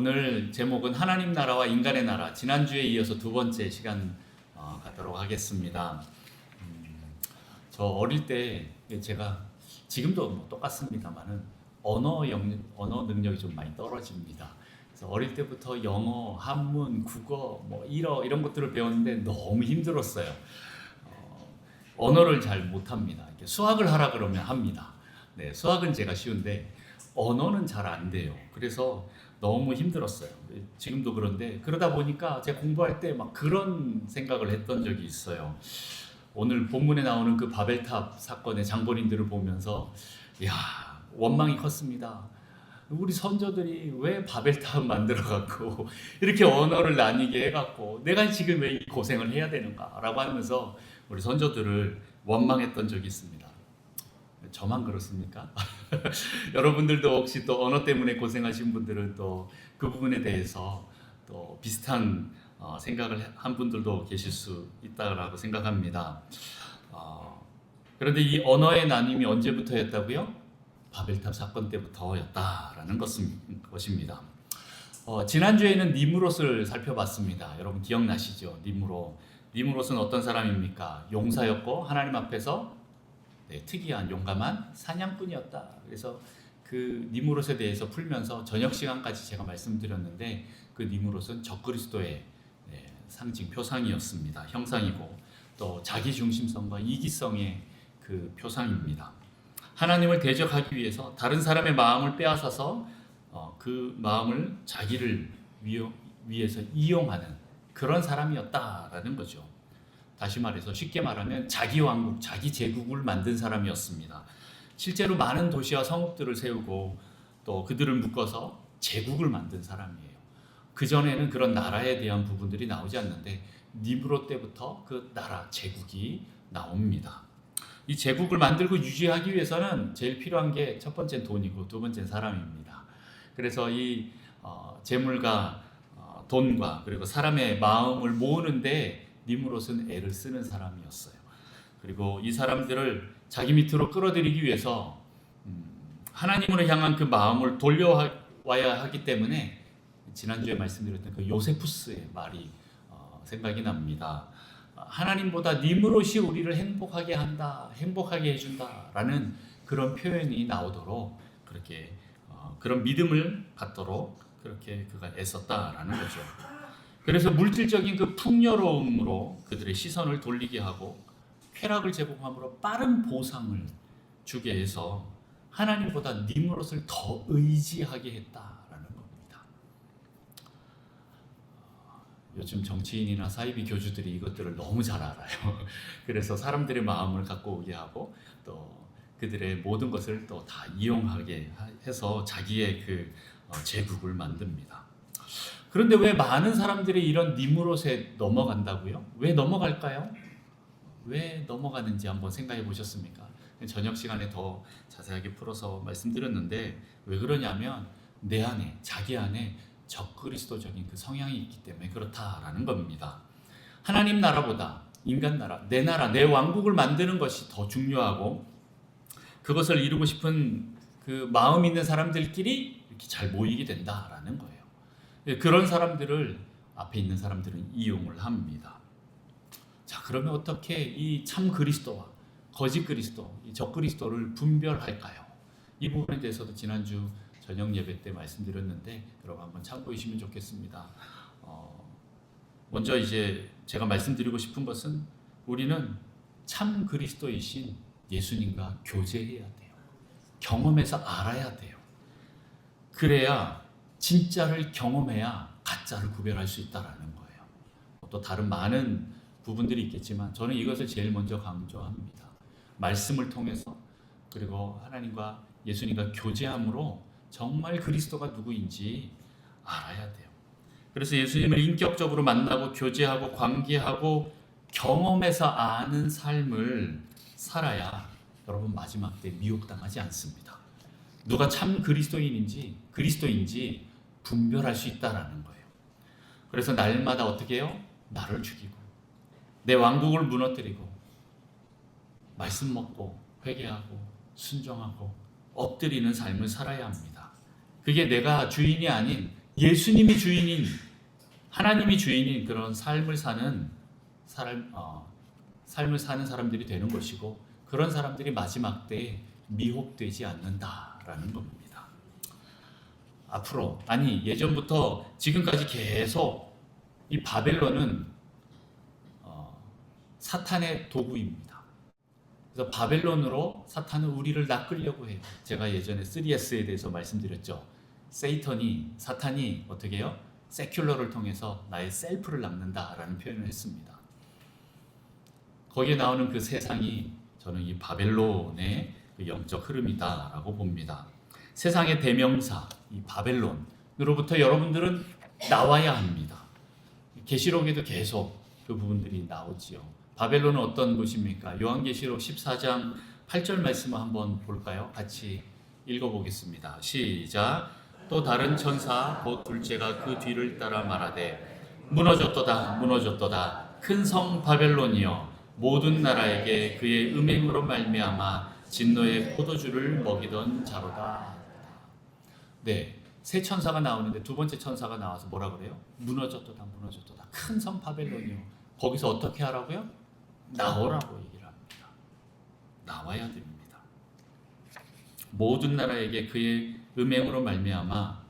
오늘 제목은 하나님 나라와 인간의 나라. 지난주에 이어서 두 번째 시간 갖도록 하겠습니다. 저 어릴 때 제가 지금도 뭐 똑같습니다만은 언어 능력이 좀 많이 떨어집니다. 그래서 어릴 때부터 영어, 한문, 국어, 뭐 이런 것들을 배웠는데 너무 힘들었어요. 언어를 잘 못합니다. 수학을 하라 그러면 합니다. 네, 수학은 제가 쉬운데 언어는 잘 안 돼요. 그래서 너무 힘들었어요. 지금도 그런데 그러다 보니까 제가 공부할 때 막 그런 생각을 했던 적이 있어요. 오늘 본문에 나오는 그 바벨탑 사건의 장본인들을 보면서 야, 원망이 컸습니다. 우리 선조들이 왜 바벨탑 만들어 갖고 이렇게 언어를 나뉘게 해 갖고 내가 지금 왜 이 고생을 해야 되는가라고 하면서 우리 선조들을 원망했던 적이 있습니다. 저만 그렇습니까? 여러분들도 혹시 또 언어 때문에 고생하신 분들은 또 그 부분에 대해서 또 비슷한 생각을 한 분들도 계실 수 있다고 생각합니다. 그런데 이 언어의 나눔이 언제부터였다고요? 바벨탑 사건 때부터였다라는 것입니다. 지난주에는 니므롯을 살펴봤습니다. 여러분 기억나시죠? 니므롯은 어떤 사람입니까? 용사였고 하나님 앞에서 특이한 용감한 사냥꾼이었다. 그래서 그 니므롯에 대해서 풀면서 저녁 시간까지 제가 말씀드렸는데 그 니므롯은 적그리스도의 상징 표상이었습니다. 형상이고 또 자기 중심성과 이기성의 그 표상입니다. 하나님을 대적하기 위해서 다른 사람의 마음을 빼앗아서 그 마음을 자기를 위해서 이용하는 그런 사람이었다라는 거죠. 다시 말해서 쉽게 말하면 자기 왕국, 자기 제국을 만든 사람이었습니다. 실제로 많은 도시와 성읍들을 세우고 또 그들을 묶어서 제국을 만든 사람이에요. 그전에는 그런 나라에 대한 부분들이 나오지 않는데 니므롯 때부터 그 나라, 제국이 나옵니다. 이 제국을 만들고 유지하기 위해서는 제일 필요한 게 첫 번째는 돈이고 두 번째는 사람입니다. 그래서 이 재물과 돈과 그리고 사람의 마음을 모으는데 니므롯은 애를 쓰는 사람이었어요. 그리고 이 사람들을 자기 밑으로 끌어들이기 위해서 하나님으로 향한 그 마음을 돌려와야 하기 때문에 지난주에 말씀드렸던 그 요세푸스의 말이 생각이 납니다. 하나님보다 니므롯이 우리를 행복하게 한다, 행복하게 해준다라는 그런 표현이 나오도록 그렇게 그런 믿음을 갖도록 그렇게 그가 애썼다라는 거죠. 그래서 물질적인 그 풍요로움으로 그들의 시선을 돌리게 하고 쾌락을 제공함으로 빠른 보상을 주게 해서 하나님보다 니므롯을 더 의지하게 했다라는 겁니다. 요즘 정치인이나 사이비 교주들이 이것들을 너무 잘 알아요. 그래서 사람들의 마음을 갖고 오게 하고 또 그들의 모든 것을 또 다 이용하게 해서 자기의 그 제국을 만듭니다. 그런데 왜 많은 사람들이 이런 니므롯에 넘어간다고요? 왜 넘어갈까요? 왜 넘어가는지 한번 생각해 보셨습니까? 저녁 시간에 더 자세하게 풀어서 말씀드렸는데 왜 그러냐면 내 안에, 자기 안에 적그리스도적인 그 성향이 있기 때문에 그렇다라는 겁니다. 하나님 나라보다 인간 나라, 내 왕국을 만드는 것이 더 중요하고 그것을 이루고 싶은 그 마음 있는 사람들끼리 이렇게 잘 모이게 된다라는 거예요. 그런 사람들을 앞에 있는 사람들은 이용을 합니다. 자, 그러면 어떻게 이 참 그리스도와 거짓 그리스도, 이 적 그리스도를 분별할까요? 이 부분에 대해서도 지난주 저녁 예배 때 말씀드렸는데 여러분 한번 참고해 주시면 좋겠습니다. 먼저 이제 제가 말씀드리고 싶은 것은 우리는 참 그리스도이신 예수님과 교제해야 돼요. 경험해서 알아야 돼요. 그래야 진짜를 경험해야 가짜를 구별할 수 있다라는 거예요. 또 다른 많은 부분들이 있겠지만 저는 이것을 제일 먼저 강조합니다. 말씀을 통해서 그리고 하나님과 예수님과 교제함으로 정말 그리스도가 누구인지 알아야 돼요. 그래서 예수님을 인격적으로 만나고 교제하고 관계하고 경험해서 아는 삶을 살아야 여러분 마지막 때 미혹당하지 않습니다. 누가 참 그리스도인지 분별할 수 있다라는 거예요. 그래서 날마다 어떻게 해요? 나를 죽이고 내 왕국을 무너뜨리고 말씀 먹고 회개하고 순종하고 엎드리는 삶을 살아야 합니다. 그게 내가 주인이 아닌 예수님이 주인인, 하나님이 주인인 그런 삶을 사는 삶을 사는 사람들이 되는 것이고, 그런 사람들이 마지막 때에 미혹되지 않는다라는 겁니다. 앞으로, 아니 예전부터 지금까지 계속 이 바벨론은 사탄의 도구입니다. 그래서 바벨론으로 사탄은 우리를 낚으려고 해요. 제가 예전에 3S에 대해서 말씀드렸죠. 사탄이 어떻게 해요? 세큘러를 통해서 나의 셀프를 낚는다라는 표현을 했습니다. 거기에 나오는 그 세상이 저는 이 바벨론의 그 영적 흐름이다라고 봅니다. 세상의 대명사 이 바벨론으로부터 여러분들은 나와야 합니다. 계시록에도 계속 그 부분들이 나오지요. 바벨론은 어떤 곳입니까? 요한계시록 14장 8절 말씀을 한번 볼까요? 같이 읽어보겠습니다. 시작. 또 다른 천사 곧 둘째가 그 뒤를 따라 말하되 무너졌도다 무너졌도다 큰 성 바벨론이여 모든 나라에게 그의 음행으로 말미암아 진노의 포도주를 먹이던 자로다. 네, 세 천사가 나오는데 두 번째 천사가 나와서 뭐라 그래요? 무너졌도다 무너졌도다 큰 성 바벨론이요. 거기서 어떻게 하라고요? 나오라고 얘기를 합니다. 나와야 됩니다. 모든 나라에게 그의 음행으로 말미암아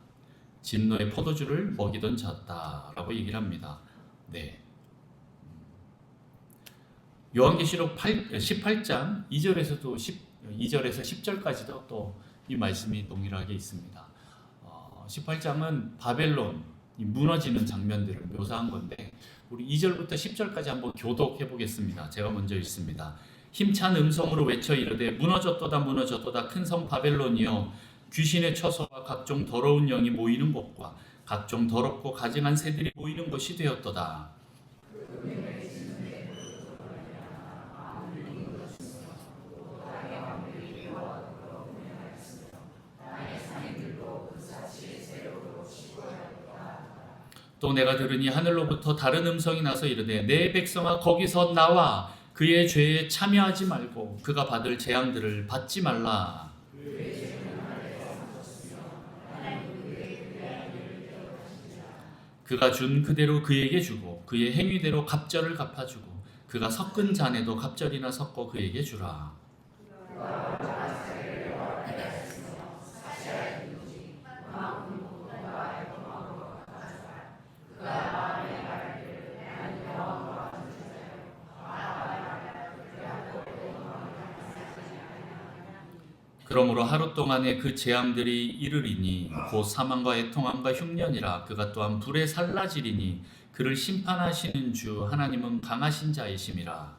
진노의 포도주를 먹이던 자다라고 얘기를 합니다. 네. 요한계시록 18장 2절에서도 2절에서 10절까지도 또 이 말씀이 동일하게 있습니다. 18장은 바벨론 무너지는 장면들을 묘사한 건데 우리 2절부터 10절까지 한번 교독해 보겠습니다. 제가 먼저 읽습니다. 힘찬 음성으로 외쳐 이르되 무너졌도다 무너졌도다 큰 성 바벨론이여 귀신의 처소와 각종 더러운 영이 모이는 곳과 각종 더럽고 가증한 새들이 모이는 곳이 되었도다. 또 내가 들으니 하늘로부터 다른 음성이 나서 이르되 내 백성아 거기서 나와 그의 죄에 참여하지 말고 그가 받을 재앙들을 받지 말라. 그가 준 그대로 그에게 주고 그의 행위대로 갑절을 갚아주고 그가 섞은 잔에도 갑절이나 섞어 그에게 주라. 그러므로 하루 동안에 그 재앙들이 이르리니 곧 사망과 애통함과 흉년이라. 그가 또한 불에 살라지리니 그를 심판하시는 주 하나님은 강하신 자이심이라.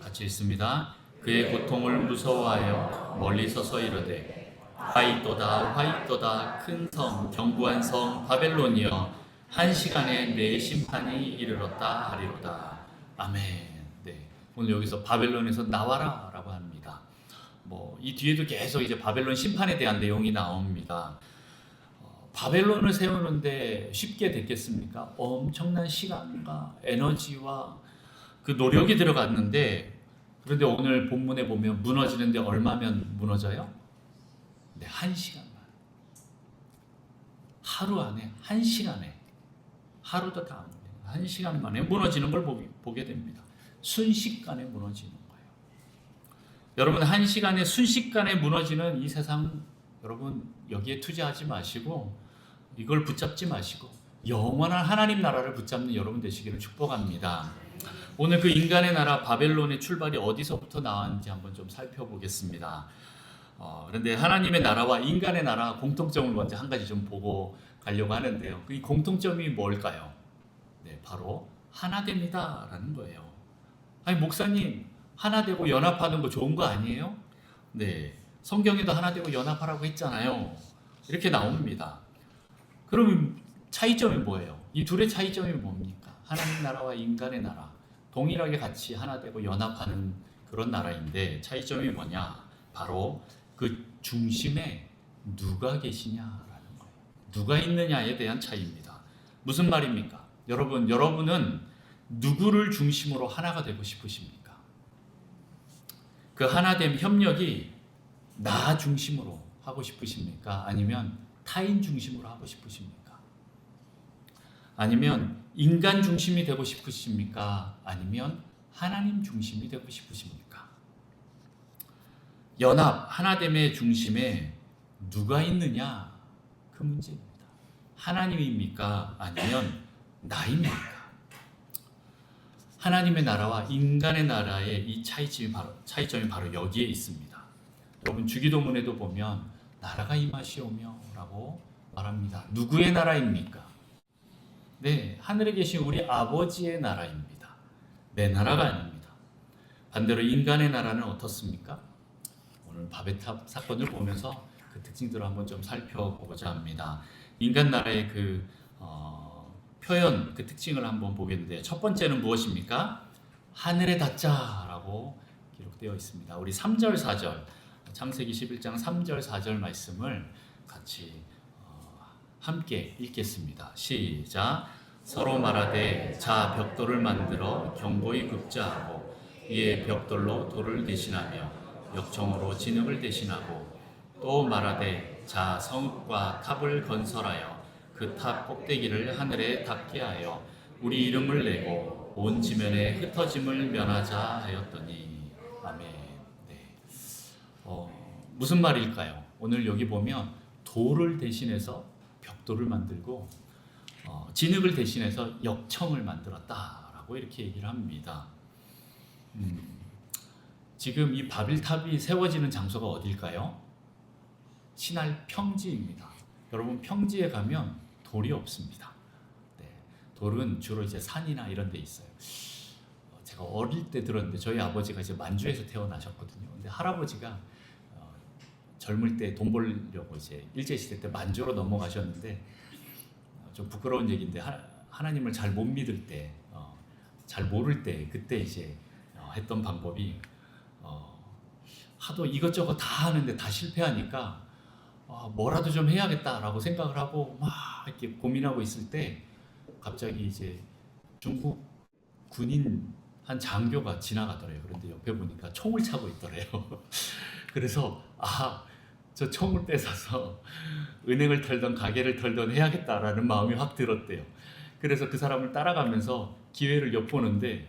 같이 읽습니다. 그의 고통을 무서워하여 멀리 서서 이르되 화이또다 화이또다 큰 성 견고한 성 바벨론이여 한 시간에 내 심판이 이르렀다 하리로다. 아멘. 네, 오늘 여기서 바벨론에서 나와라라고 합니다. 이 뒤에도 계속 이제 바벨론 심판에 대한 내용이 나옵니다. 바벨론을 세우는데 쉽게 됐겠습니까? 엄청난 시간과 에너지와 그 노력이 들어갔는데, 그런데 오늘 본문에 보면 무너지는데 얼마면 무너져요? 네, 1시간만. 하루 안에, 1시간에. 하루도 다 안 돼요. 1시간 만에 무너지는 걸 보게 됩니다. 순식간에 무너지는 거예요. 여러분, 1시간에 순식간에 무너지는 이 세상, 여러분 여기에 투자하지 마시고 이걸 붙잡지 마시고 영원한 하나님 나라를 붙잡는 여러분 되시기를 축복합니다. 오늘 그 인간의 나라 바벨론의 출발이 어디서부터 나왔는지 한번 좀 살펴보겠습니다. 그런데 하나님의 나라와 인간의 나라 공통점을 먼저 한 가지 좀 보고 가려고 하는데요. 이 공통점이 뭘까요? 네, 바로 하나 됩니다라는 거예요. 아니 목사님, 하나 되고 연합하는 거 좋은 거 아니에요? 네, 성경에도 하나 되고 연합하라고 했잖아요. 이렇게 나옵니다. 그럼 차이점이 뭐예요? 이 둘의 차이점이 뭡니까? 하나님 나라와 인간의 나라 동일하게 같이 하나 되고 연합하는 그런 나라인데 차이점이 뭐냐? 바로 그 중심에 누가 계시냐라는 거예요. 누가 있느냐에 대한 차이입니다. 무슨 말입니까? 여러분은 누구를 중심으로 하나가 되고 싶으십니까? 그 하나됨 협력이 나 중심으로 하고 싶으십니까? 아니면 타인 중심으로 하고 싶으십니까? 아니면 인간 중심이 되고 싶으십니까? 아니면 하나님 중심이 되고 싶으십니까? 연합, 하나됨의 중심에 누가 있느냐? 그 문제입니다. 하나님입니까? 아니면 나입니까? 하나님의 나라와 인간의 나라의 이 차이점이 바로 여기에 있습니다. 여러분 주기도문에도 보면 나라가 임하시오며 라고 말합니다. 누구의 나라입니까? 네, 하늘에 계신 우리 아버지의 나라입니다. 내 나라가 아닙니다. 반대로 인간의 나라는 어떻습니까? 오늘 바베탑 사건을 보면서 그 특징들을 한번 좀 살펴보고자 합니다. 인간 나라의 표현, 그 특징을 한번 보겠는데 첫 번째는 무엇입니까? 하늘에 닿자라고 기록되어 있습니다. 우리 3절, 4절, 창세기 11장 3절, 4절 말씀을 같이 함께 읽겠습니다. 시작. 서로 말하되 자 벽돌을 만들어 견고히 굽자하고 이에 벽돌로 돌을 대신하며 역청으로 진흙을 대신하고 또 말하되 자 성읍과 탑을 건설하여 그 탑 꼭대기를 하늘에 닿게 하여 우리 이름을 내고 온 지면에 흩어짐을 면하자 하였더니 아멘. 네. 무슨 말일까요? 오늘 여기 보면 돌을 대신해서 벽돌을 만들고 진흙을 대신해서 역청을 만들었다라고 이렇게 얘기를 합니다. 지금 이 바빌탑이 세워지는 장소가 어딜까요? 신할 평지입니다. 여러분 평지에 가면 돌이 없습니다. 네, 돌은 주로 이제 산이나 이런 데 있어요. 제가 어릴 때 들었는데 저희 아버지가 이제 만주에서 태어나셨거든요. 근데 할아버지가 젊을 때 돈 벌려고 이제 일제시대 때 만주로 넘어가셨는데 좀 부끄러운 얘기인데 하나님을 잘 못 믿을 때, 잘 모를 때 그때 이제 했던 방법이 하도 이것저것 다 하는데 다 실패하니까 뭐라도 좀 해야겠다라고 생각을 하고 막 이렇게 고민하고 있을 때 갑자기 이제 중국 군인 한 장교가 지나가더래요. 그런데 옆에 보니까 총을 차고 있더래요. 그래서 저 총을 뺏어서 은행을 털던 가게를 털던 해야겠다라는 마음이 확 들었대요. 그래서 그 사람을 따라가면서 기회를 엿보는데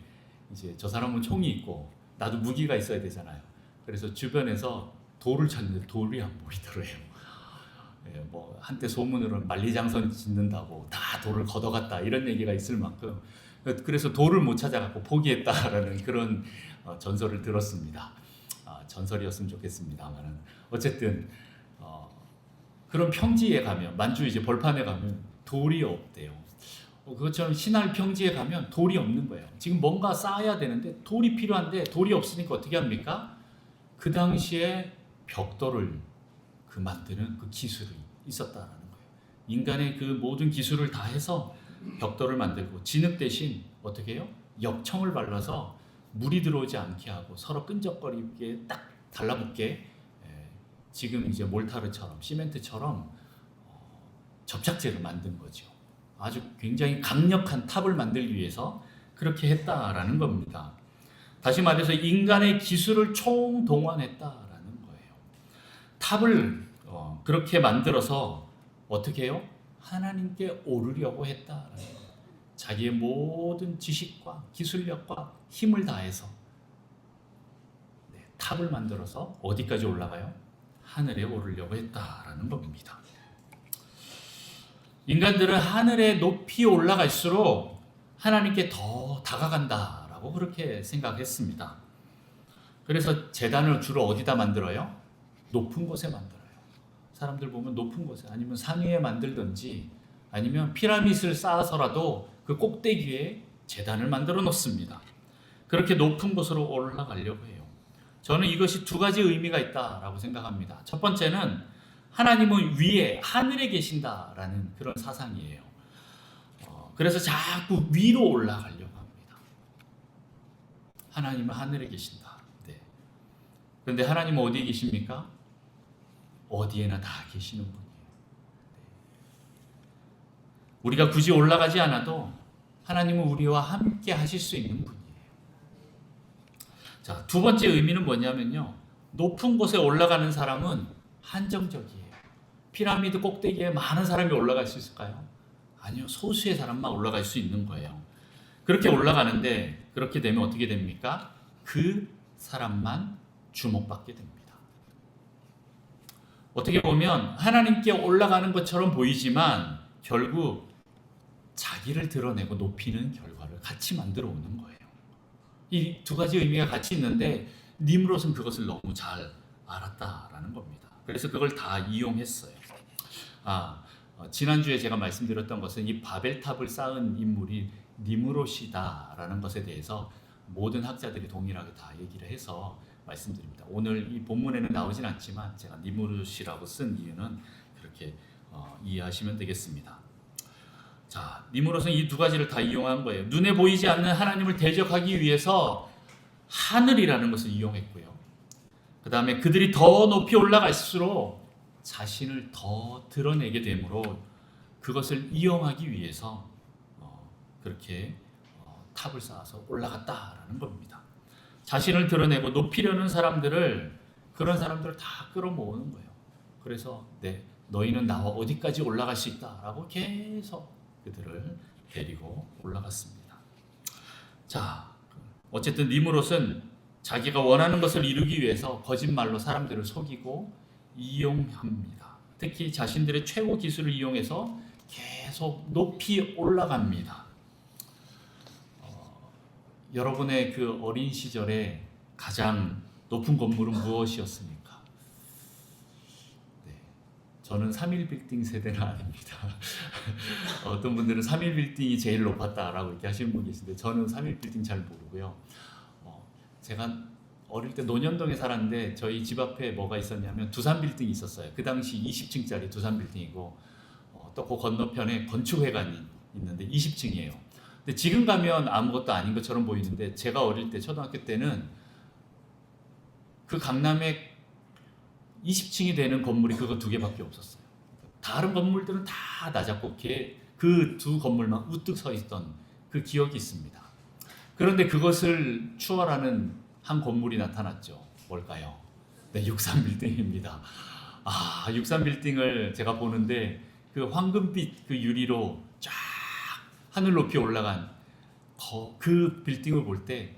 이제 저 사람은 총이 있고 나도 무기가 있어야 되잖아요. 그래서 주변에서 돌을 찾는데 돌이 안 보이더래요. 뭐 한때 소문으로는 만리장성 짓는다고 다 돌을 걷어갔다 이런 얘기가 있을 만큼 그래서 돌을 못 찾아갖고 포기했다라는 그런 전설을 들었습니다. 전설이었으면 좋겠습니다만은 어쨌든 그런 평지에 가면 만주 이제 벌판에 가면 돌이 없대요. 그것처럼 신할 평지에 가면 돌이 없는 거예요. 지금 뭔가 쌓아야 되는데 돌이 필요한데 돌이 없으니까 어떻게 합니까? 그 당시에 벽돌을 만드는 그 기술이 있었다라는 거예요. 인간의 그 모든 기술을 다 해서 벽돌을 만들고 진흙 대신 어떻게 해요? 역청을 발라서 물이 들어오지 않게 하고 서로 끈적거리게 딱 달라붙게 지금 이제 몰타르처럼 시멘트처럼 접착제를 만든 거죠. 아주 굉장히 강력한 탑을 만들기 위해서 그렇게 했다라는 겁니다. 다시 말해서 인간의 기술을 총동원했다라는 거예요. 탑을 그렇게 만들어서 어떻게 해요? 하나님께 오르려고 했다라는 거예요. 자기의 모든 지식과 기술력과 힘을 다해서 탑을 만들어서 어디까지 올라가요? 하늘에 오르려고 했다라는 겁니다. 인간들은 하늘에 높이 올라갈수록 하나님께 더 다가간다라고 그렇게 생각했습니다. 그래서 제단을 주로 어디다 만들어요? 높은 곳에 만들어요. 사람들 보면 높은 곳에 아니면 산 위에 만들든지 아니면 피라밋을 쌓아서라도 그 꼭대기에 제단을 만들어 놓습니다. 그렇게 높은 곳으로 올라가려고 해요. 저는 이것이 두 가지 의미가 있다라고 생각합니다. 첫 번째는 하나님은 위에 하늘에 계신다라는 그런 사상이에요. 그래서 자꾸 위로 올라가려고 합니다. 하나님은 하늘에 계신다. 네. 그런데 하나님은 어디에 계십니까? 어디에나 다 계시는 분이에요. 우리가 굳이 올라가지 않아도 하나님은 우리와 함께 하실 수 있는 분이에요. 자, 두 번째 의미는 뭐냐면요. 높은 곳에 올라가는 사람은 한정적이에요. 피라미드 꼭대기에 많은 사람이 올라갈 수 있을까요? 아니요. 소수의 사람만 올라갈 수 있는 거예요. 그렇게 올라가는데 그렇게 되면 어떻게 됩니까? 그 사람만 주목받게 됩니다. 어떻게 보면 하나님께 올라가는 것처럼 보이지만 결국 자기를 드러내고 높이는 결과를 같이 만들어 오는 거예요. 이 두 가지 의미가 같이 있는데 니므롯은 그것을 너무 잘 알았다라는 겁니다. 그래서 그걸 다 이용했어요. 지난주에 제가 말씀드렸던 것은 이 바벨탑을 쌓은 인물이 니므롯이다라는 것에 대해서 모든 학자들이 동일하게 다 얘기를 해서 말씀드립니다. 오늘 이 본문에는 나오진 않지만 제가 니므롯이라고 쓴 이유는 그렇게 이해하시면 되겠습니다. 자, 니므롯은 이 두 가지를 다 이용한 거예요. 눈에 보이지 않는 하나님을 대적하기 위해서 하늘이라는 것을 이용했고요. 그 다음에 그들이 더 높이 올라갈수록 자신을 더 드러내게 되므로 그것을 이용하기 위해서 그렇게 탑을 쌓아서 올라갔다라는 겁니다. 자신을 드러내고 높이려는 그런 사람들을 다 끌어모으는 거예요. 그래서 너희는 나와 어디까지 올라갈 수 있다라고 계속 그들을 데리고 올라갔습니다. 자, 어쨌든 니므롯은 자기가 원하는 것을 이루기 위해서 거짓말로 사람들을 속이고 이용합니다. 특히 자신들의 최고 기술을 이용해서 계속 높이 올라갑니다. 여러분의 그 어린 시절에 가장 높은 건물은 무엇이었습니까? 저는 3일 빌딩 세대는 아닙니다. 어떤 분들은 3일 빌딩이 제일 높았다라고 이렇게 하시는 분 계신데 저는 3일 빌딩 잘 모르고요. 제가 어릴 때 논현동에 살았는데 저희 집 앞에 뭐가 있었냐면 두산 빌딩이 있었어요. 그 당시 20층짜리 두산 빌딩이고 또 그 건너편에 건축회관이 있는데 20층이에요. 근데 지금 가면 아무것도 아닌 것처럼 보이는데 제가 어릴 때 초등학교 때는 그 강남에 20층이 되는 건물이 그거 두 개밖에 없었어요. 다른 건물들은 다 낮았고 그 두 건물만 우뚝 서 있던 그 기억이 있습니다. 그런데 그것을 추월하는 한 건물이 나타났죠. 뭘까요? 네, 63빌딩입니다. 63빌딩을 제가 보는데 그 황금빛 그 유리로 쫙 하늘 높이 올라간 그 빌딩을 볼 때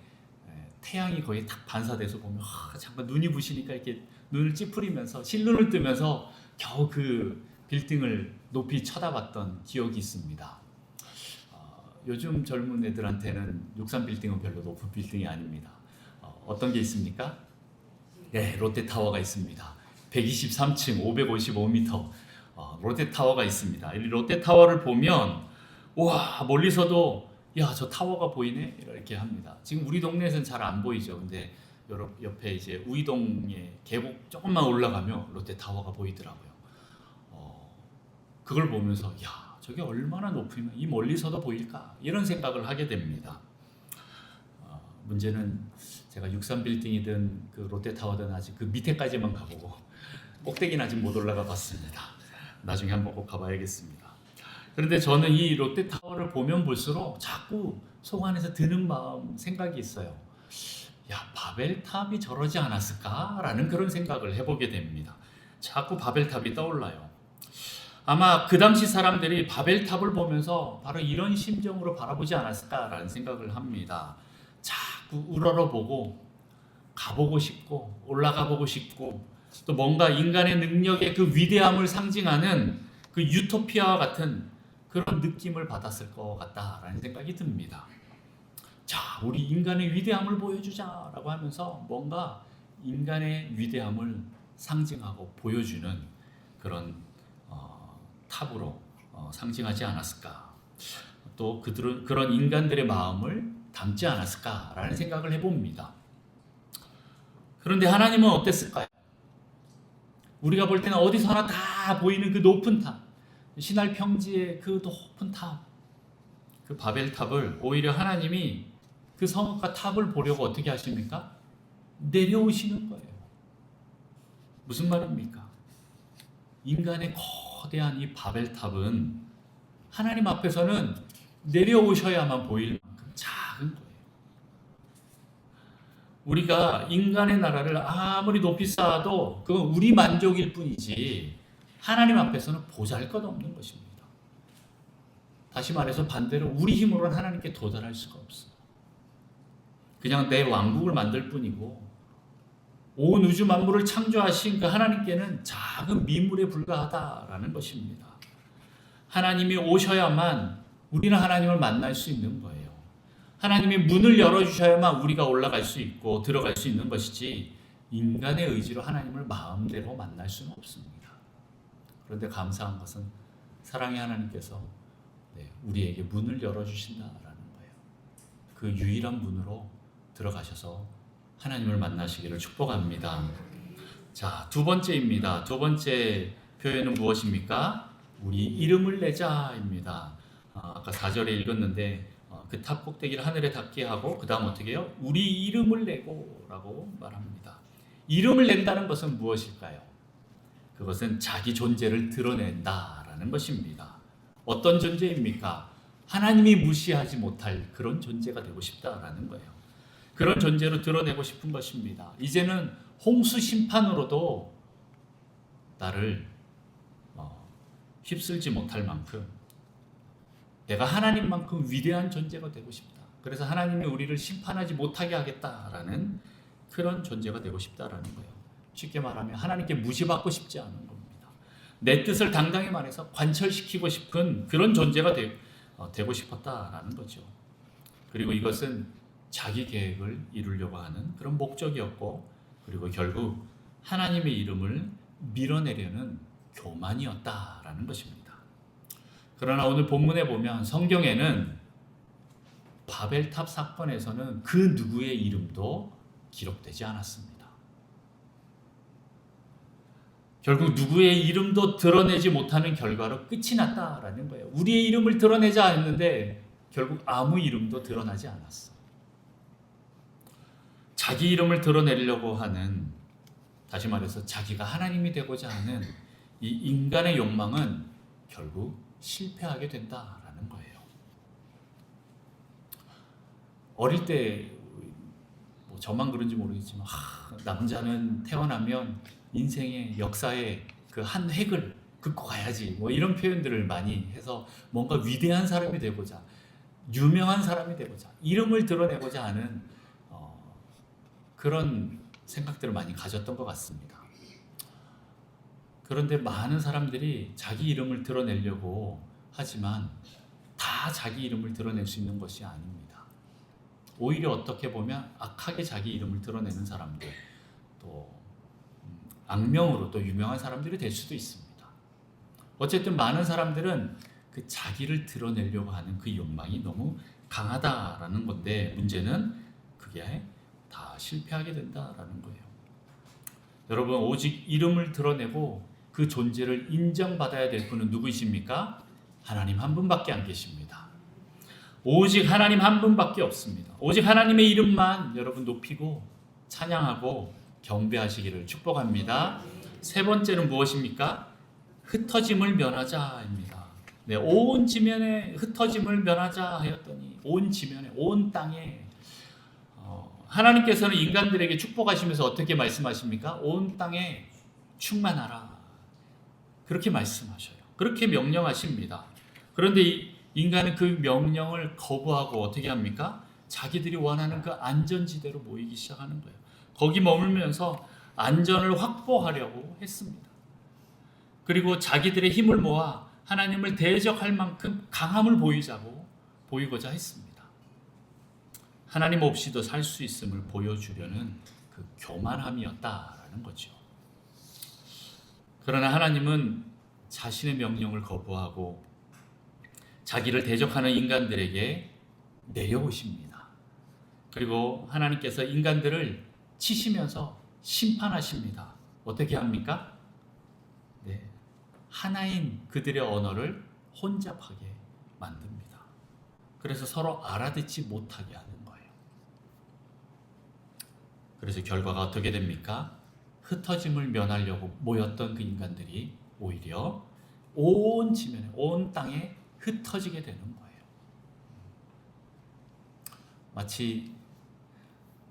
태양이 거의 딱 반사돼서 보면 잠깐 눈이 부시니까 이렇게 눈을 찌푸리면서 실눈을 뜨면서 겨우 그 빌딩을 높이 쳐다봤던 기억이 있습니다. 요즘 젊은 애들한테는 63빌딩은 별로 높은 빌딩이 아닙니다. 어떤 게 있습니까? 네, 롯데타워가 있습니다. 123층 555m 롯데타워가 있습니다. 이 롯데타워를 보면 와, 멀리서도 야, 저 타워가 보이네 이렇게 합니다. 지금 우리 동네에서는 잘 안 보이죠. 근데 옆에 이제 우이동에 계곡 조금만 올라가면 롯데타워가 보이더라고요. 그걸 보면서 야, 저게 얼마나 높으면 이 멀리서도 보일까 이런 생각을 하게 됩니다. 문제는 제가 63빌딩이든 그 롯데타워든 아직 그 밑에까지만 가보고 꼭대기는 아직 못 올라가 봤습니다. 나중에 한번 꼭 가봐야겠습니다. 그런데 저는 이 롯데타워를 보면 볼수록 자꾸 속 안에서 드는 생각이 있어요. 야, 바벨탑이 저러지 않았을까라는 그런 생각을 해보게 됩니다. 자꾸 바벨탑이 떠올라요. 아마 그 당시 사람들이 바벨탑을 보면서 바로 이런 심정으로 바라보지 않았을까라는 생각을 합니다. 자꾸 우러러보고 가보고 싶고 올라가 보고 싶고 또 뭔가 인간의 능력의 그 위대함을 상징하는 그 유토피아와 같은 그런 느낌을 받았을 것 같다라는 생각이 듭니다. 자, 우리 인간의 위대함을 보여주자라고 하면서 뭔가 인간의 위대함을 상징하고 보여주는 그런 탑으로 상징하지 않았을까. 또 그들은 그런 인간들의 마음을 담지 않았을까라는 생각을 해봅니다. 그런데 하나님은 어땠을까요? 우리가 볼 때는 어디서나 다 보이는 그 높은 탑, 신할 평지의 그 높은 탑, 그 바벨탑을 오히려 하나님이 그 성읍과 탑을 보려고 어떻게 하십니까? 내려오시는 거예요. 무슨 말입니까? 인간의 거대한 이 바벨탑은 하나님 앞에서는 내려오셔야만 보일 만큼 작은 거예요. 우리가 인간의 나라를 아무리 높이 쌓아도 그건 우리 만족일 뿐이지 하나님 앞에서는 보잘것없는 것입니다. 다시 말해서 반대로 우리 힘으로는 하나님께 도달할 수가 없어요. 그냥 내 왕국을 만들 뿐이고 온 우주 만물을 창조하신 그 하나님께는 작은 미물에 불과하다라는 것입니다. 하나님이 오셔야만 우리는 하나님을 만날 수 있는 거예요. 하나님이 문을 열어주셔야만 우리가 올라갈 수 있고 들어갈 수 있는 것이지 인간의 의지로 하나님을 마음대로 만날 수는 없습니다. 그런데 감사한 것은 사랑의 하나님께서 우리에게 문을 열어주신다라는 거예요. 그 유일한 문으로 들어가셔서 하나님을 만나시기를 축복합니다. 자, 두 번째입니다. 두 번째 표현은 무엇입니까? 우리 이름을 내자입니다. 아까 4절에 읽었는데 그 탑 꼭대기를 하늘에 닿게 하고 그 다음 어떻게 해요? 우리 이름을 내고 라고 말합니다. 이름을 낸다는 것은 무엇일까요? 그것은 자기 존재를 드러낸다라는 것입니다. 어떤 존재입니까? 하나님이 무시하지 못할 그런 존재가 되고 싶다라는 거예요. 그런 존재로 드러내고 싶은 것입니다. 이제는 홍수 심판으로도 나를 휩쓸지 못할 만큼 내가 하나님만큼 위대한 존재가 되고 싶다. 그래서 하나님이 우리를 심판하지 못하게 하겠다라는 그런 존재가 되고 싶다라는 거예요. 쉽게 말하면 하나님께 무시받고 싶지 않은 겁니다. 내 뜻을 당당히 말해서 관철시키고 싶은 그런 존재가 되고 싶었다라는 거죠. 그리고 이것은 자기 계획을 이루려고 하는 그런 목적이었고, 그리고 결국 하나님의 이름을 밀어내려는 교만이었다라는 것입니다. 그러나 오늘 본문에 보면 성경에는 바벨탑 사건에서는 그 누구의 이름도 기록되지 않았습니다. 결국 누구의 이름도 드러내지 못하는 결과로 끝이 났다라는 거예요. 우리의 이름을 드러내자 했는데 결국 아무 이름도 드러나지 않았어. 자기 이름을 드러내려고 하는, 다시 말해서 자기가 하나님이 되고자 하는 이 인간의 욕망은 결국 실패하게 된다라는 거예요. 어릴 때 저만 그런지 모르겠지만 남자는 태어나면 인생의 역사의 그 한 획을 긋고 가야지 이런 표현들을 많이 해서 뭔가 위대한 사람이 되고자, 유명한 사람이 되고자, 이름을 드러내고자 하는 그런 생각들을 많이 가졌던 것 같습니다. 그런데 많은 사람들이 자기 이름을 드러내려고 하지만 다 자기 이름을 드러낼 수 있는 것이 아닙니다. 오히려 어떻게 보면 악하게 자기 이름을 드러내는 사람들, 또 악명으로 또 유명한 사람들이 될 수도 있습니다. 어쨌든 많은 사람들은 그 자기를 드러내려고 하는 그 욕망이 너무 강하다라는 건데, 문제는 그게 다 실패하게 된다라는 거예요. 여러분, 오직 이름을 드러내고 그 존재를 인정받아야 될 분은 누구이십니까? 하나님 한 분밖에 안 계십니다. 오직 하나님 한 분밖에 없습니다. 오직 하나님의 이름만 여러분 높이고 찬양하고 경배하시기를 축복합니다. 세 번째는 무엇입니까? 흩어짐을 면하자입니다. 네, 온 지면에 흩어짐을 면하자 하였더니 온 지면에, 온 땅에 하나님께서는 인간들에게 축복하시면서 어떻게 말씀하십니까? 온 땅에 충만하라. 그렇게 말씀하셔요. 그렇게 명령하십니다. 그런데 인간은 그 명령을 거부하고 어떻게 합니까? 자기들이 원하는 그 안전지대로 모이기 시작하는 거예요. 거기 머물면서 안전을 확보하려고 했습니다. 그리고 자기들의 힘을 모아 하나님을 대적할 만큼 강함을 보이고자 했습니다. 하나님 없이도 살 수 있음을 보여주려는 그 교만함이었다라는 거죠. 그러나 하나님은 자신의 명령을 거부하고 자기를 대적하는 인간들에게 내려오십니다. 그리고 하나님께서 인간들을 치시면서 심판하십니다. 어떻게 합니까? 네, 하나인 그들의 언어를 혼잡하게 만듭니다. 그래서 서로 알아듣지 못하게 하는 거예요. 그래서 결과가 어떻게 됩니까? 흩어짐을 면하려고 모였던 그 인간들이 오히려 온 지면에, 온 땅에 흩어지게 되는 거예요. 마치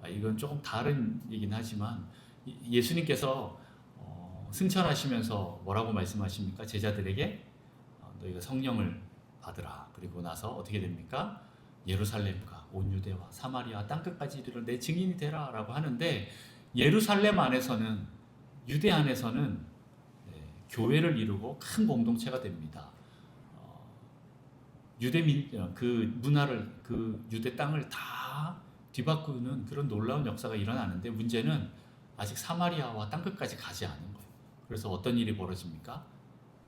이건 조금 다른 얘기긴 하지만 예수님께서 승천하시면서 뭐라고 말씀하십니까? 제자들에게 너희가 성령을 받으라. 그리고 나서 어떻게 됩니까? 예루살렘과 온 유대와 사마리아 땅끝까지 이르러 내 증인이 되라 라고 하는데, 예루살렘 안에서는, 유대 안에서는 교회를 이루고 큰 공동체가 됩니다. 그 문화를, 그 유대 땅을 다 뒤바꾸는 그런 놀라운 역사가 일어나는데, 문제는 아직 사마리아와 땅끝까지 가지 않은 거예요. 그래서 어떤 일이 벌어집니까?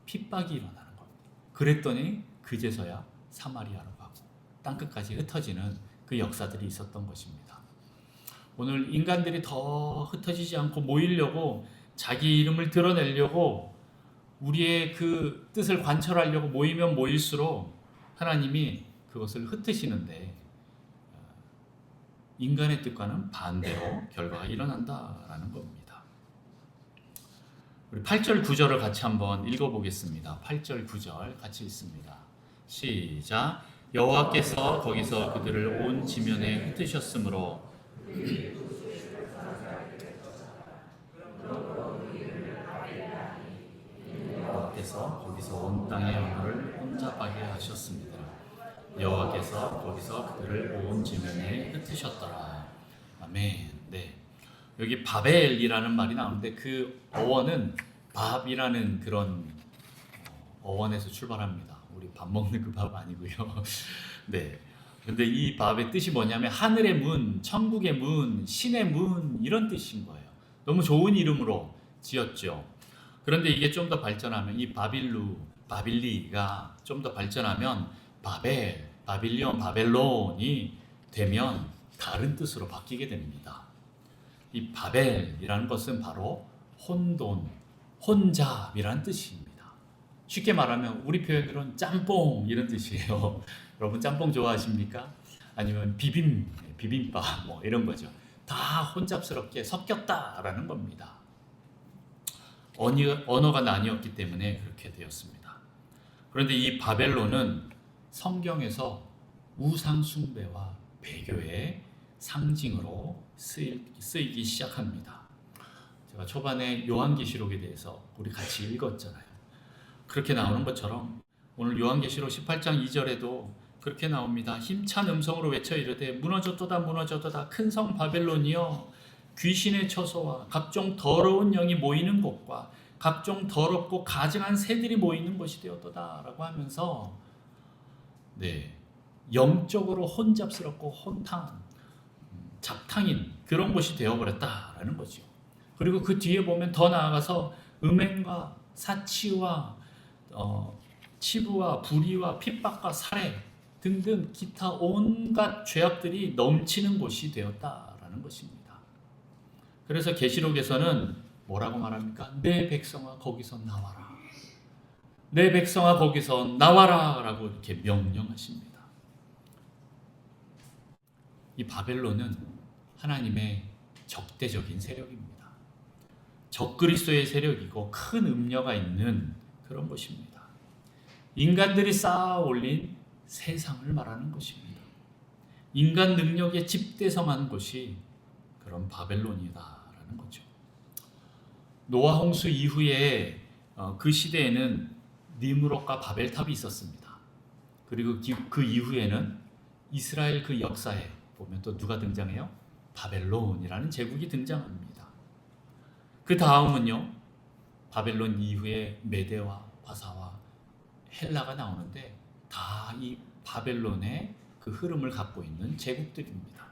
핍박이 일어나는 겁니다. 그랬더니 그제서야 사마리아로 가고 땅끝까지 흩어지는 그 역사들이 있었던 것입니다. 오늘 인간들이 더 흩어지지 않고 모이려고, 자기 이름을 드러내려고, 우리의 그 뜻을 관철하려고 모이면 모일수록 하나님이 그것을 흩으시는데, 인간의 뜻과는 반대로 결과가 일어난다라는 겁니다. 우리 8절 9절을 같이 한번 읽어보겠습니다. 8절 9절 같이 읽습니다. 시작. 여호와께서 거기서 그들을 온 지면에 흩으셨으므로 여호와께서 거기서 온 땅의 영혼을 혼잡하게 하셨습니다. 여호와께서 거기서 그들을 온 지면에 흩으셨더라. 아멘. 네. 여기 바벨이라는 말이 나오는데, 그 어원은 밥이라는 그런 어원에서 출발합니다. 우리 밥 먹는 그 밥 아니고요. 네. 근데 이 밥의 뜻이 뭐냐면 하늘의 문, 천국의 문, 신의 문, 이런 뜻인 거예요. 너무 좋은 이름으로 지었죠. 그런데 이게 좀 더 발전하면, 이 바빌리가 좀 더 발전하면 바빌리온, 바벨론이 되면 다른 뜻으로 바뀌게 됩니다. 이 바벨이라는 것은 바로 혼돈, 혼잡이라는 뜻입니다. 쉽게 말하면 우리 표현으로는 짬뽕 이런 뜻이에요. 여러분 짬뽕 좋아하십니까? 아니면 비빔밥 뭐 이런 거죠. 다 혼잡스럽게 섞였다라는 겁니다. 언어가 나뉘었기 때문에 그렇게 되었습니다. 그런데 이 바벨론은 성경에서 우상 숭배와 배교의 상징으로 쓰이기 시작합니다. 제가 초반에 요한계시록에 대해서 우리 같이 읽었잖아요. 그렇게 나오는 것처럼 오늘 요한계시록 18장 2절에도 그렇게 나옵니다. 힘찬 음성으로 외쳐 이르되 무너졌도다 무너졌도다 큰 성 바벨론이여, 귀신의 처소와 각종 더러운 영이 모이는 곳과 각종 더럽고 가증한 새들이 모이는 곳이 되었도다 라고 하면서, 네, 영적으로 혼잡스럽고 혼탕, 잡탕인 그런 곳이 되어버렸다라는 거죠. 그리고 그 뒤에 보면 더 나아가서 음행과 사치와 치부와 불의와 핍박과 살해 등등 기타 온갖 죄악들이 넘치는 곳이 되었다라는 것입니다. 그래서 계시록에서는 뭐라고 말합니까? 내 백성아 거기서 나와라. 내 백성아 거기서 나와라 라고 이렇게 명령하십니다. 이 바벨론은 하나님의 적대적인 세력입니다. 적그리스도의 세력이고 큰 음녀가 있는 그런 곳입니다. 인간들이 쌓아 올린 세상을 말하는 것입니다. 인간 능력에 집대성한 곳이 그런 바벨론이다라는 거죠. 노아 홍수 이후에 그 시대에는 니므롯과 바벨탑이 있었습니다. 그리고 그 이후에는 이스라엘 그 역사에 보면 또 누가 등장해요? 바벨론이라는 제국이 등장합니다. 그 다음은요, 바벨론 이후에 메대와 바사와 헬라가 나오는데 다 이 바벨론의 그 흐름을 갖고 있는 제국들입니다.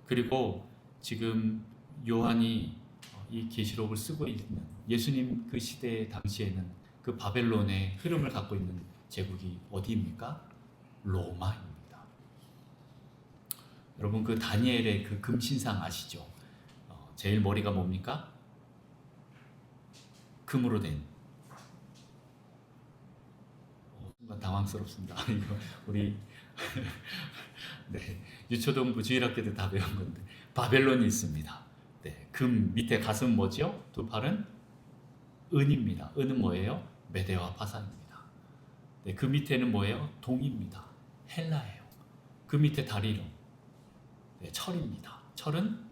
그리고 지금 요한이 이 계시록을 쓰고 있는 예수님 그 시대 당시에는 그 바벨론의 흐름을 갖고 있는 제국이 어디입니까? 로마입니다. 여러분 그 다니엘의 그 금신상 아시죠? 제일 머리가 뭡니까? 금으로 된. 순간 당황스럽습니다. 이거 우리 네, 유초등부 주일학교 때 다 배운 건데 바벨론이 있습니다. 네, 금 밑에 가슴 뭐죠? 두 팔은 은입니다. 은은 뭐예요? 메대와 바사입니다. 네, 그 밑에는 뭐예요? 동입니다. 헬라예요. 그 밑에 다리로 네, 철입니다. 철은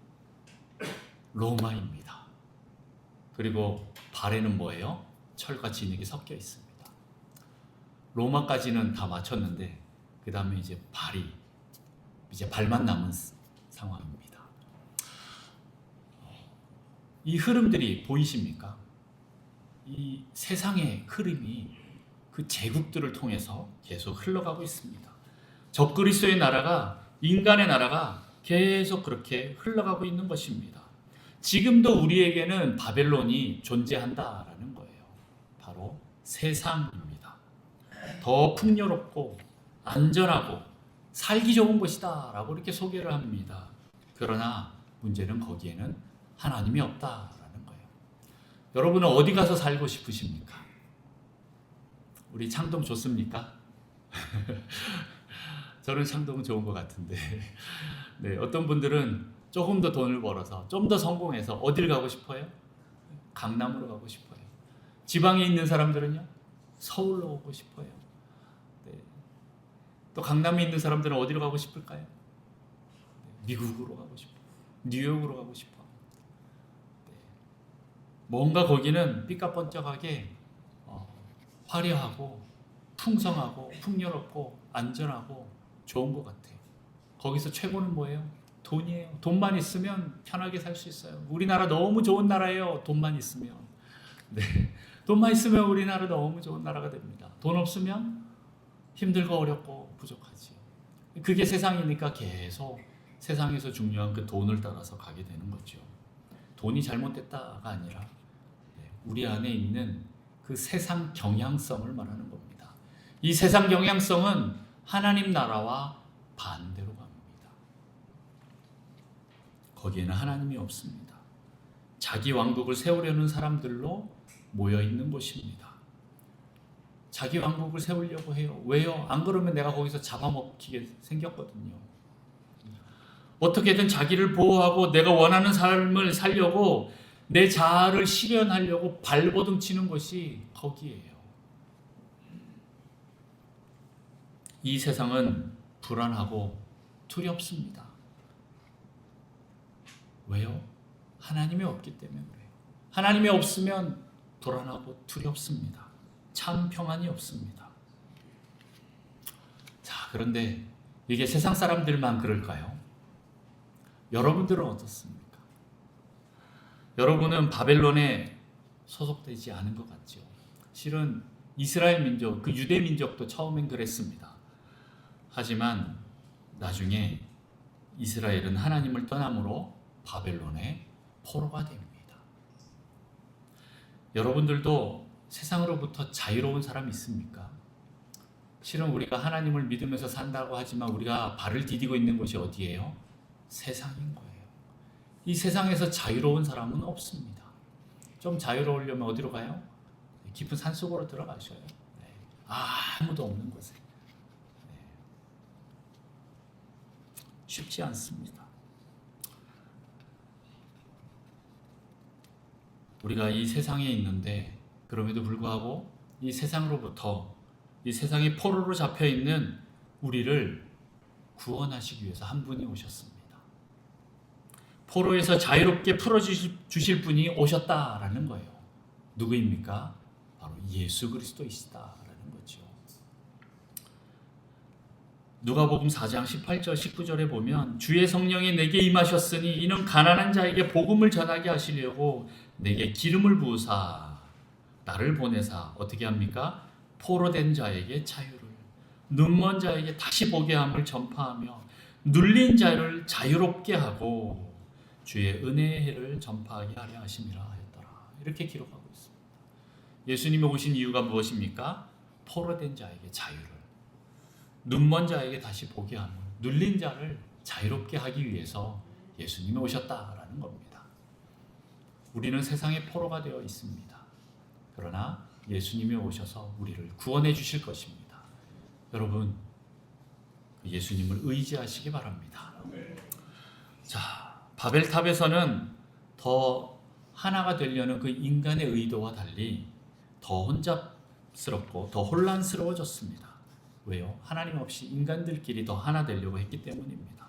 로마입니다. 그리고 발에는 뭐예요? 철과 진흙이 섞여 있습니다. 로마까지는 다 마쳤는데 그 다음에 이제 발만 남은 상황입니다. 이 흐름들이 보이십니까? 이 세상의 흐름이 그 제국들을 통해서 계속 흘러가고 있습니다. 적그리스도의 나라가, 인간의 나라가 계속 그렇게 흘러가고 있는 것입니다. 지금도 우리에게는 바벨론이 존재한다라는 거예요. 바로 세상입니다. 더 풍요롭고 안전하고 살기 좋은 곳이다 라고 이렇게 소개를 합니다. 그러나 문제는 거기에는 하나님이 없다라는 거예요. 여러분은 어디 가서 살고 싶으십니까? 우리 창동 좋습니까? 저는 창동 좋은 것 같은데 네, 어떤 분들은 조금 더 돈을 벌어서 좀 더 성공해서 어딜 가고 싶어요? 강남으로 가고 싶어요. 지방에 있는 사람들은요? 서울로 오고 싶어요. 네. 또 강남에 있는 사람들은 어디로 가고 싶을까요? 미국으로 가고 싶어요. 뉴욕으로 가고 싶어요. 네. 뭔가 거기는 삐까뻔쩍하게 화려하고 풍성하고 풍요롭고 안전하고 좋은 것 같아요. 거기서 최고는 뭐예요? 돈이에요. 돈만 있으면 편하게 살 수 있어요. 우리나라 너무 좋은 나라예요. 돈만 있으면. 네. 돈만 있으면 우리나라 너무 좋은 나라가 됩니다. 돈 없으면 힘들고 어렵고 부족하지. 그게 세상이니까 계속 세상에서 중요한 그 돈을 따라서 가게 되는 거죠. 돈이 잘못됐다가 아니라 우리 안에 있는 그 세상 경향성을 말하는 겁니다. 이 세상 경향성은 하나님 나라와 반대로 갑니다. 거기에는 하나님이 없습니다. 자기 왕국을 세우려는 사람들로 모여 있는 곳입니다. 자기 왕국을 세우려고 해요. 왜요? 안 그러면 내가 거기서 잡아먹히게 생겼거든요. 어떻게든 자기를 보호하고 내가 원하는 삶을 살려고 내 자아를 실현하려고 발버둥 치는 것이 거기에요. 이 세상은 불안하고 두렵습니다. 왜요? 하나님이 없기 때문에 그래요. 하나님이 없으면 불안하고 두렵습니다. 참 평안이 없습니다. 자, 그런데 이게 세상 사람들만 그럴까요? 여러분들은 어떻습니까? 여러분은 바벨론에 소속되지 않은 것 같죠. 실은 이스라엘 민족, 그 유대 민족도 처음엔 그랬습니다. 하지만 나중에 이스라엘은 하나님을 떠남으로 바벨론의 포로가 됩니다. 여러분들도 세상으로부터 자유로운 사람 있습니까? 실은 우리가 하나님을 믿으면서 산다고 하지만 우리가 발을 디디고 있는 곳이 어디예요? 세상인 거예요. 이 세상에서 자유로운 사람은 없습니다. 좀 자유로우려면 어디로 가요? 깊은 산속으로 들어가셔요. 아무도 없는 곳에. 쉽지 않습니다. 우리가 이 세상에 있는데 그럼에도 불구하고 이 세상으로부터 이 세상의 포로로 잡혀있는 우리를 구원하시기 위해서 한 분이 오셨습니다. 포로에서 자유롭게 풀어주실 분이 오셨다라는 거예요. 누구입니까? 바로 예수 그리스도이시다라는 거죠. 누가복음 4장 18절 19절에 보면 주의 성령이 내게 임하셨으니 이는 가난한 자에게 복음을 전하게 하시려고 내게 기름을 부으사 나를 보내사 어떻게 합니까? 포로된 자에게 자유를, 눈먼 자에게 다시 보게 함을 전파하며 눌린 자를 자유롭게 하고 주의 은혜의 해를 전파하게 하려 하심이라 하였더라. 이렇게 기록하고 있습니다. 예수님이 오신 이유가 무엇입니까? 포로된 자에게 자유를, 눈먼 자에게 다시 보게 함을, 눌린 자를 자유롭게 하기 위해서 예수님이 오셨다라는 겁니다. 우리는 세상의 포로가 되어 있습니다. 그러나 예수님이 오셔서 우리를 구원해 주실 것입니다. 여러분, 예수님을 의지하시기 바랍니다. 자, 바벨탑에서는 더 하나가 되려는 그 인간의 의도와 달리 더 혼잡스럽고 더 혼란스러워졌습니다. 왜요? 하나님 없이 인간들끼리 더 하나 되려고 했기 때문입니다.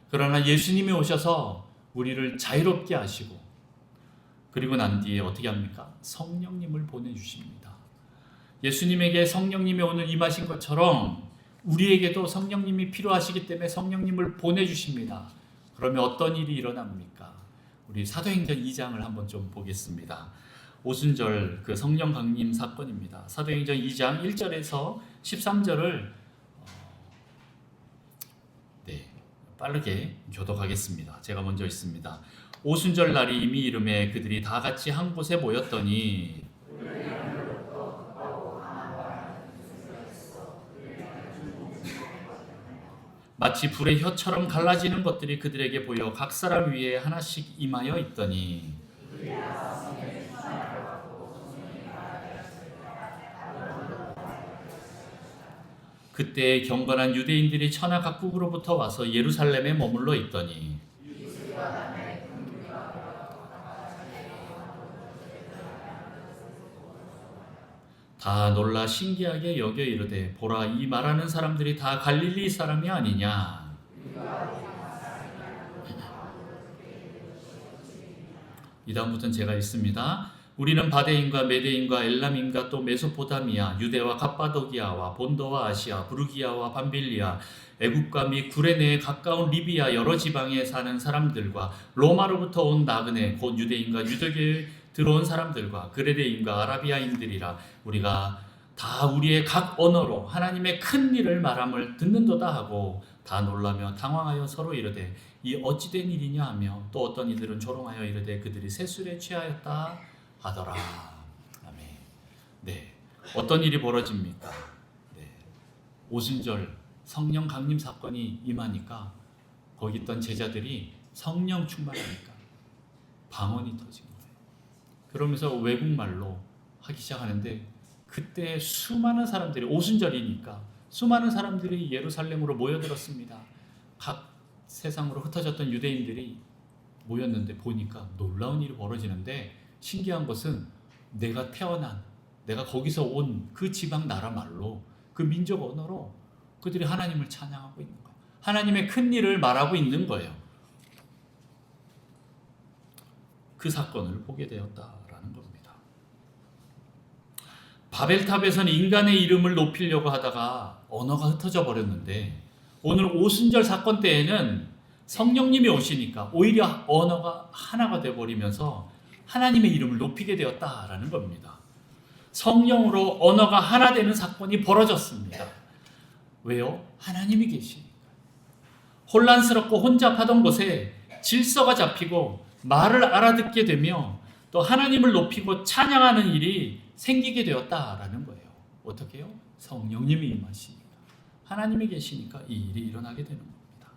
그러나 예수님이 오셔서 우리를 자유롭게 하시고 그리고 난 뒤에 어떻게 합니까? 성령님을 보내주십니다. 예수님에게 성령님이 오늘 임하신 것처럼 우리에게도 성령님이 필요하시기 때문에 성령님을 보내주십니다. 그러면 어떤 일이 일어납니까? 우리 사도행전 2장을 한번 좀 보겠습니다. 오순절 그 성령 강림 사건입니다. 사도행전 2장 1절에서 13절을 빠르게 교독하겠습니다. 제가 먼저 읽습니다. 오순절 날이 이미 이름에 그들이 다 같이 한 곳에 모였더니 마치 불의 혀처럼 갈라지는 것들이 그들에게 보여 각 사람 위에 하나씩 임하여 있더니 그때 경건한 유대인들이 천하 각국으로부터 와서 예루살렘에 머물러 있더니 다 놀라 신기하게 여겨 이르되 보라 이 말하는 사람들이 다 갈릴리 사람이 아니냐. 이 다음부터는 제가 읽습니다. 우리는 바데인과 메데인과 엘람인과 또 메소포타미아, 유대와 갑바도기아와 본도와 아시아, 부르기아와 밤빌리아, 애국과 및 구레네에 가까운 리비아 여러 지방에 사는 사람들과 로마로부터 온 나그네 곧 유대인과 유대교에 들어온 사람들과 그레데인과 아라비아인들이라 우리가 다 우리의 각 언어로 하나님의 큰 일을 말함을 듣는도다 하고 다 놀라며 당황하여 서로 이르되 이 어찌된 일이냐 하며 또 어떤 이들은 조롱하여 이르되 그들이 세술에 취하였다 하더라. 아멘. 네, 어떤 일이 벌어집니까? 네, 오순절 성령 강림 사건이 임하니까 거기 있던 제자들이 성령 충만하니까 방언이 터진 거예요. 그러면서 외국말로 하기 시작하는데 그때 수많은 사람들이 오순절이니까 수많은 사람들이 예루살렘으로 모여들었습니다. 각 세상으로 흩어졌던 유대인들이 모였는데 보니까 놀라운 일이 벌어지는데 신기한 것은 내가 태어난 내가 거기서 온 그 지방 나라 말로 그 민족 언어로 그들이 하나님을 찬양하고 있는 거예요. 하나님의 큰 일을 말하고 있는 거예요. 그 사건을 보게 되었다라는 겁니다. 바벨탑에서는 인간의 이름을 높이려고 하다가 언어가 흩어져 버렸는데 오늘 오순절 사건 때에는 성령님이 오시니까 오히려 언어가 하나가 되어버리면서 하나님의 이름을 높이게 되었다라는 겁니다. 성령으로 언어가 하나 되는 사건이 벌어졌습니다. 왜요? 하나님이 계시니까. 혼란스럽고 혼잡하던 곳에 질서가 잡히고 말을 알아듣게 되며 또 하나님을 높이고 찬양하는 일이 생기게 되었다라는 거예요. 어떻게 해요? 성령님이 임하시니까. 하나님이 계시니까 이 일이 일어나게 되는 겁니다.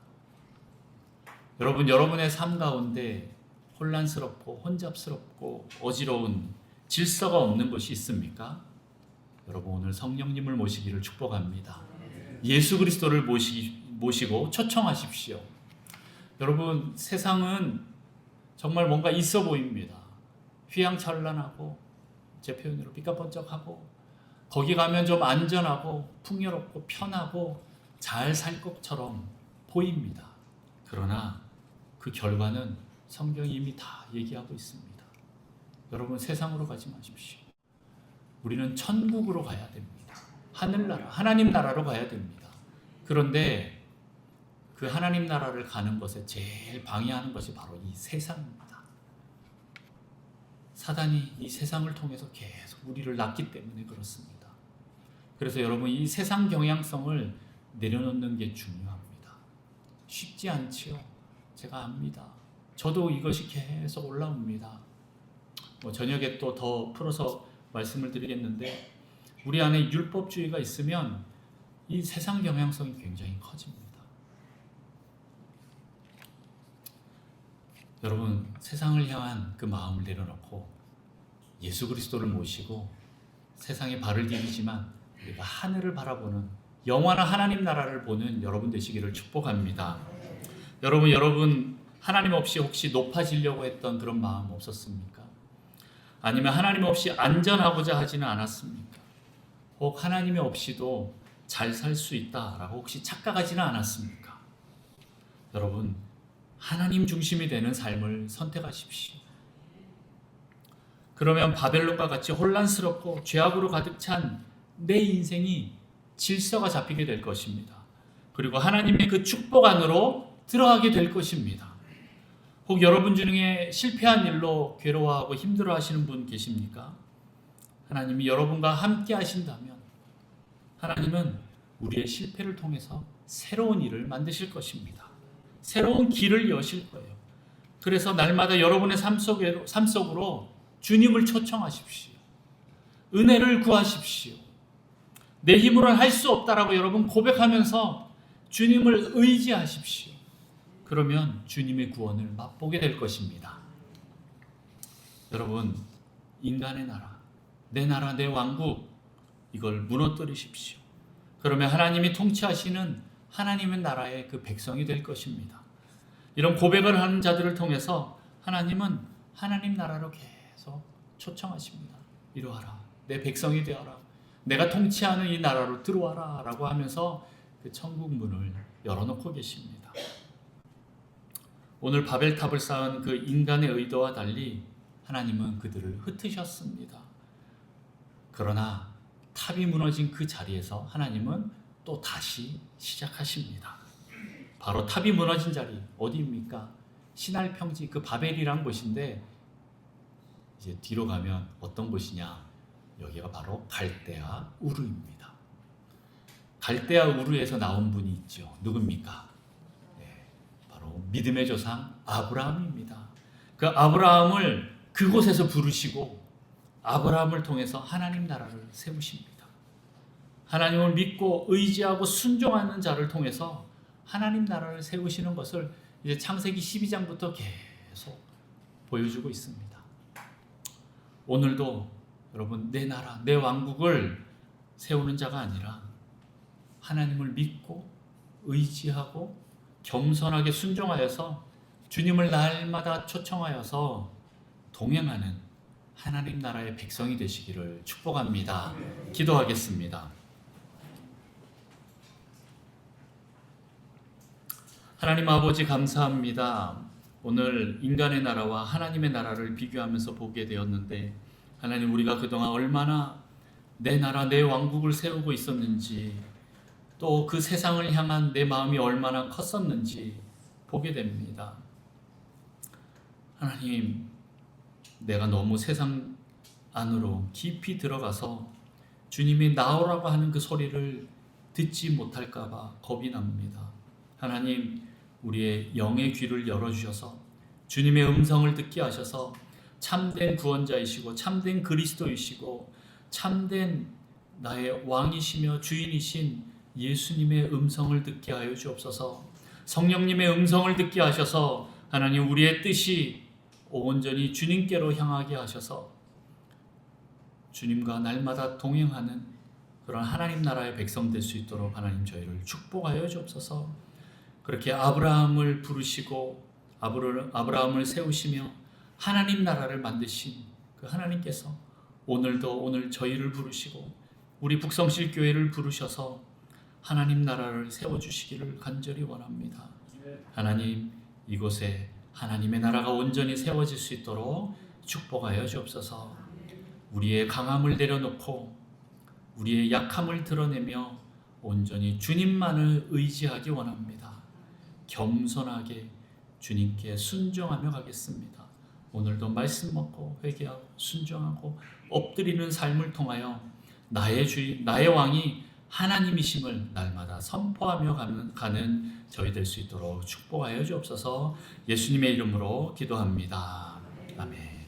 여러분, 여러분의 삶 가운데 혼란스럽고 혼잡스럽고 어지러운 질서가 없는 것이 있습니까? 여러분, 오늘 성령님을 모시기를 축복합니다. 예수 그리스도를 모시고 초청하십시오. 여러분, 세상은 정말 뭔가 있어 보입니다. 휘황찬란하고 제 표현으로 삐까번쩍하고 거기 가면 좀 안전하고 풍요롭고 편하고 잘 살 것처럼 보입니다. 그러나 그 결과는 성경이 이미 다 얘기하고 있습니다. 여러분, 세상으로 가지 마십시오. 우리는 천국으로 가야 됩니다. 하늘나라, 하나님 나라로 가야 됩니다. 그런데 그 하나님 나라를 가는 것에 제일 방해하는 것이 바로 이 세상입니다. 사단이 이 세상을 통해서 계속 우리를 낳기 때문에 그렇습니다. 그래서 여러분, 이 세상 경향성을 내려놓는 게 중요합니다. 쉽지 않지요. 제가 압니다. 저도 이것이 계속 올라옵니다. 저녁에 또 더 풀어서 말씀을 드리겠는데 우리 안에 율법주의가 있으면 이 세상 경향성이 굉장히 커집니다. 여러분, 세상을 향한 그 마음을 내려놓고 예수 그리스도를 모시고 세상에 발을 디디지만 우리가 하늘을 바라보는 영원한 하나님 나라를 보는 여러분 되시기를 축복합니다. 여러분 하나님 없이 혹시 높아지려고 했던 그런 마음 없었습니까? 아니면 하나님 없이 안전하고자 하지는 않았습니까? 혹 하나님이 없이도 잘 살 수 있다라고 혹시 착각하지는 않았습니까? 여러분, 하나님 중심이 되는 삶을 선택하십시오. 그러면 바벨론과 같이 혼란스럽고 죄악으로 가득 찬 내 인생이 질서가 잡히게 될 것입니다. 그리고 하나님의 그 축복 안으로 들어가게 될 것입니다. 혹 여러분 중에 실패한 일로 괴로워하고 힘들어하시는 분 계십니까? 하나님이 여러분과 함께 하신다면 하나님은 우리의 실패를 통해서 새로운 일을 만드실 것입니다. 새로운 길을 여실 거예요. 그래서 날마다 여러분의 삶 속으로 주님을 초청하십시오. 은혜를 구하십시오. 내 힘으로는 할 수 없다라고 여러분 고백하면서 주님을 의지하십시오. 그러면 주님의 구원을 맛보게 될 것입니다. 여러분, 인간의 나라, 내 왕국, 이걸 무너뜨리십시오. 그러면 하나님이 통치하시는 하나님의 나라의 그 백성이 될 것입니다. 이런 고백을 하는 자들을 통해서 하나님은 하나님 나라로 계속 초청하십니다. 이루어라, 내 백성이 되어라, 내가 통치하는 이 나라로 들어와라 라고 하면서 그 천국 문을 열어놓고 계십니다. 오늘 바벨탑을 쌓은 그 인간의 의도와 달리 하나님은 그들을 흩으셨습니다. 그러나 탑이 무너진 그 자리에서 하나님은 또 다시 시작하십니다. 바로 탑이 무너진 자리 어디입니까? 시날 평지, 그 바벨이란 곳인데 이제 뒤로 가면 어떤 곳이냐? 여기가 바로 갈대아 우르입니다. 갈대아 우르에서 나온 분이 있죠. 누굽니까? 네, 바로 믿음의 조상 아브라함입니다. 그 아브라함을 그곳에서 부르시고 아브라함을 통해서 하나님 나라를 세우십니다. 하나님을 믿고 의지하고 순종하는 자를 통해서 하나님 나라를 세우시는 것을 이제 창세기 12장부터 계속 보여주고 있습니다. 오늘도 여러분, 내 나라, 내 왕국을 세우는 자가 아니라 하나님을 믿고 의지하고 겸손하게 순종하여서 주님을 날마다 초청하여서 동행하는 하나님 나라의 백성이 되시기를 축복합니다. 기도하겠습니다. 하나님 아버지, 감사합니다. 오늘 인간의 나라와 하나님의 나라를 비교하면서 보게 되었는데, 하나님, 우리가 그동안 얼마나 내 나라, 내 왕국을 세우고 있었는지, 또 그 세상을 향한 내 마음이 얼마나 컸었는지 보게 됩니다. 하나님, 내가 너무 세상 안으로 깊이 들어가서 주님이 나오라고 하는 그 소리를 듣지 못할까 봐 겁이 납니다. 하나님, 우리의 영의 귀를 열어주셔서 주님의 음성을 듣게 하셔서 참된 구원자이시고 참된 그리스도이시고 참된 나의 왕이시며 주인이신 예수님의 음성을 듣게 하여 주옵소서. 성령님의 음성을 듣게 하셔서 하나님, 우리의 뜻이 온전히 주님께로 향하게 하셔서 주님과 날마다 동행하는 그런 하나님 나라의 백성 될 수 있도록 하나님 저희를 축복하여 주옵소서. 그렇게 아브라함을 부르시고 아브라함을 세우시며 하나님 나라를 만드신 그 하나님께서 오늘 저희를 부르시고 우리 북성실 교회를 부르셔서 하나님 나라를 세워주시기를 간절히 원합니다. 하나님, 이곳에 하나님의 나라가 온전히 세워질 수 있도록 축복하여 주옵소서. 우리의 강함을 내려놓고 우리의 약함을 드러내며 온전히 주님만을 의지하기 원합니다. 겸손하게 주님께 순종하며 가겠습니다. 오늘도 말씀 먹고 회개하고 순종하고 엎드리는 삶을 통하여 나의 주인, 나의 왕이 하나님이심을 날마다 선포하며 가는 저희 될 수 있도록 축복하여 주옵소서. 예수님의 이름으로 기도합니다. 아멘.